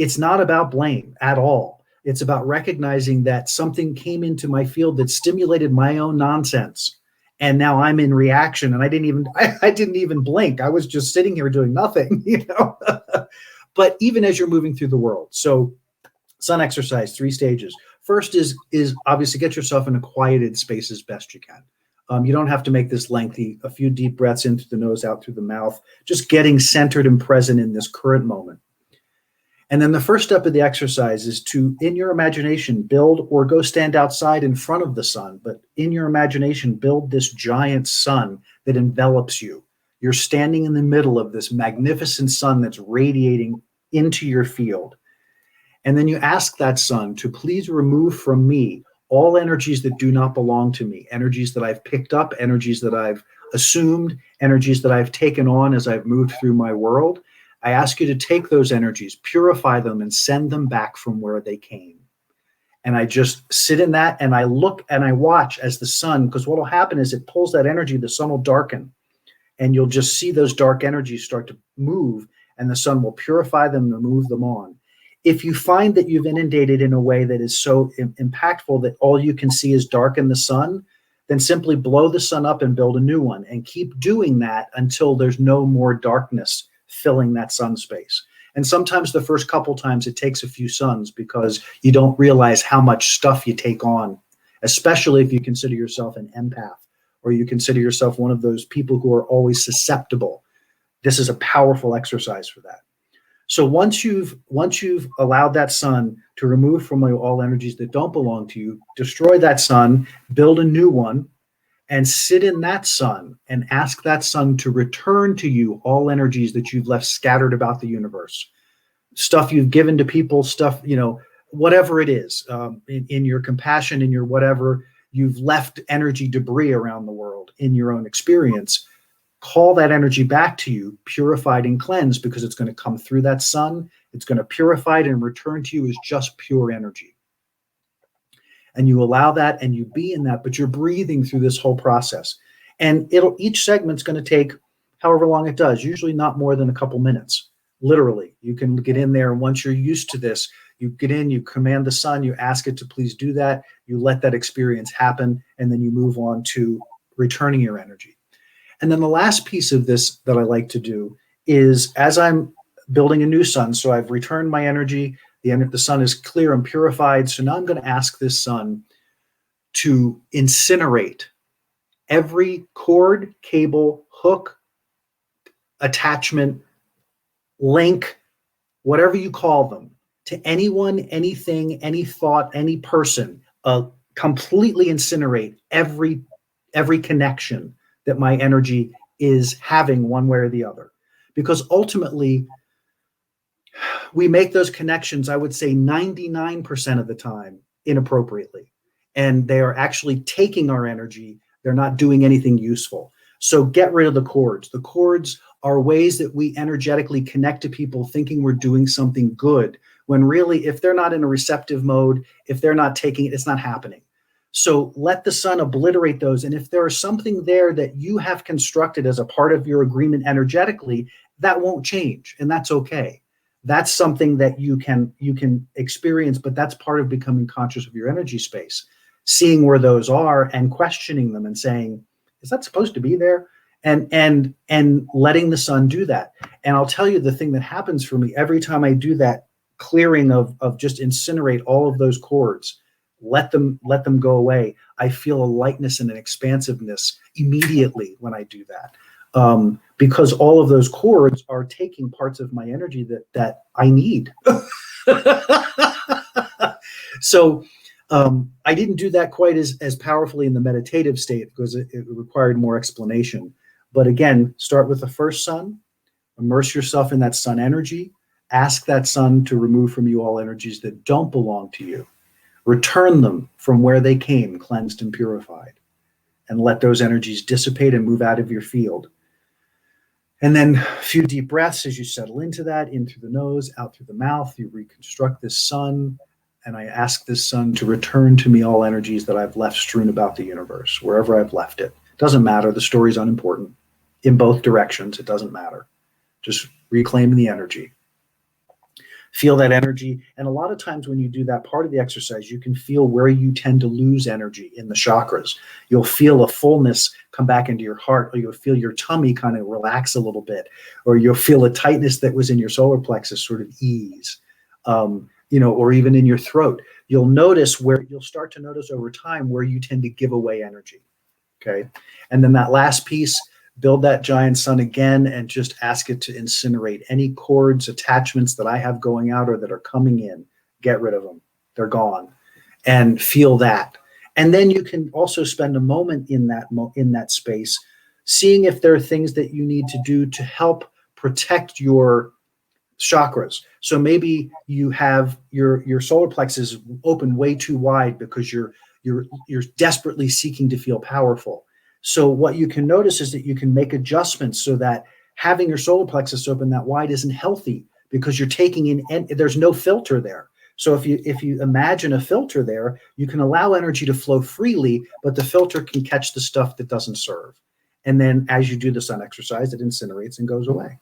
It's not about blame at all. It's about recognizing that something came into my field that stimulated my own nonsense. And now I'm in reaction, and I didn't even blink. I was just sitting here doing nothing, you know. But even as you're moving through the world, so sun exercise, 3 stages. First is obviously get yourself in a quieted space as best you can. You don't have to make this lengthy. A few deep breaths in through the nose, out through the mouth, just getting centered and present in this current moment. And then the first step of the exercise is to, in your imagination, build, or go stand outside in front of the sun, but in your imagination, build this giant sun that envelops you. You're standing in the middle of this magnificent sun that's radiating into your field. And then you ask that sun to please remove from me all energies that do not belong to me, energies that I've picked up, energies that I've assumed, energies that I've taken on as I've moved through my world. I ask you to take those energies, purify them, and send them back from where they came. And I just sit in that, and I look and I watch as the sun, because what will happen is it pulls that energy, the sun will darken, and you'll just see those dark energies start to move, and the sun will purify them and move them on. If you find that you've inundated in a way that is so impactful that all you can see is dark in the sun, then simply blow the sun up and build a new one, and keep doing that until there's no more darkness filling that sun space. And sometimes the first couple times it takes a few suns because you don't realize how much stuff you take on, especially if you consider yourself an empath or you consider yourself one of those people who are always susceptible. This is a powerful exercise for that. So once you've allowed that sun to remove from you all energies that don't belong to you, destroy that sun, build a new one, and sit in that sun and ask that sun to return to you all energies that you've left scattered about the universe. Stuff you've given to people, stuff, you know, whatever it is, in your compassion, in your whatever, you've left energy debris around the world in your own experience. Call that energy back to you, purified and cleansed, because it's going to come through that sun. It's going to purify it and return to you as just pure energy. And you allow that and you be in that, but you're breathing through this whole process. And each segment's going to take however long it does, usually not more than a couple minutes. Literally, you can get in there, and once you're used to this, you get in, you command the sun, you ask it to please do that, you let that experience happen, and then you move on to returning your energy. And then the last piece of this that I like to do is, as I'm building a new sun, so I've returned my energy, the sun is clear and purified, so now I'm going to ask this sun to incinerate every cord, cable, hook, attachment, link, whatever you call them, to anyone, anything, any thought, any person, completely incinerate every connection that my energy is having one way or the other. Because ultimately, we make those connections, I would say 99% of the time, inappropriately. And they are actually taking our energy. They're not doing anything useful. So get rid of the cords. The cords are ways that we energetically connect to people thinking we're doing something good, when really, if they're not in a receptive mode, if they're not taking it, it's not happening. So let the sun obliterate those. And if there is something there that you have constructed as a part of your agreement energetically, that won't change. And that's okay. That's something that you can experience, but that's part of becoming conscious of your energy space, seeing where those are and questioning them and saying, is that supposed to be there? And letting the sun do that. And I'll tell you the thing that happens for me every time I do that clearing of just incinerate all of those cords, let them go away. I feel a lightness and an expansiveness immediately when I do that. Because all of those cords are taking parts of my energy that I need. So I didn't do that quite as powerfully in the meditative state because it required more explanation. But again, start with the first sun, immerse yourself in that sun energy, ask that sun to remove from you all energies that don't belong to you, return them from where they came, cleansed and purified, and let those energies dissipate and move out of your field. And then a few deep breaths as you settle into that, in through the nose, out through the mouth. You reconstruct this sun, and I ask this sun to return to me all energies that I've left strewn about the universe, wherever I've left it. Doesn't matter. The story's unimportant. In both directions, it doesn't matter. Just reclaiming the energy. Feel that energy. And a lot of times when you do that part of the exercise, you can feel where you tend to lose energy in the chakras. You'll feel a fullness come back into your heart, or you'll feel your tummy kind of relax a little bit, or you'll feel a tightness that was in your solar plexus sort of ease, or even in your throat. You'll start to notice over time where you tend to give away energy. Okay. And then that last piece, build that giant sun again and just ask it to incinerate any cords, attachments that I have going out or that are coming in. Get rid of them. They're gone. And feel that. And then you can also spend a moment in that space, seeing if there are things that you need to do to help protect your chakras. So maybe you have your solar plexus open way too wide because you're desperately seeking to feel powerful. So what you can notice is that you can make adjustments so that having your solar plexus open that wide isn't healthy, because you're taking in, and there's no filter there. So if you imagine a filter there, you can allow energy to flow freely, but the filter can catch the stuff that doesn't serve. And then as you do the sun exercise, it incinerates and goes away.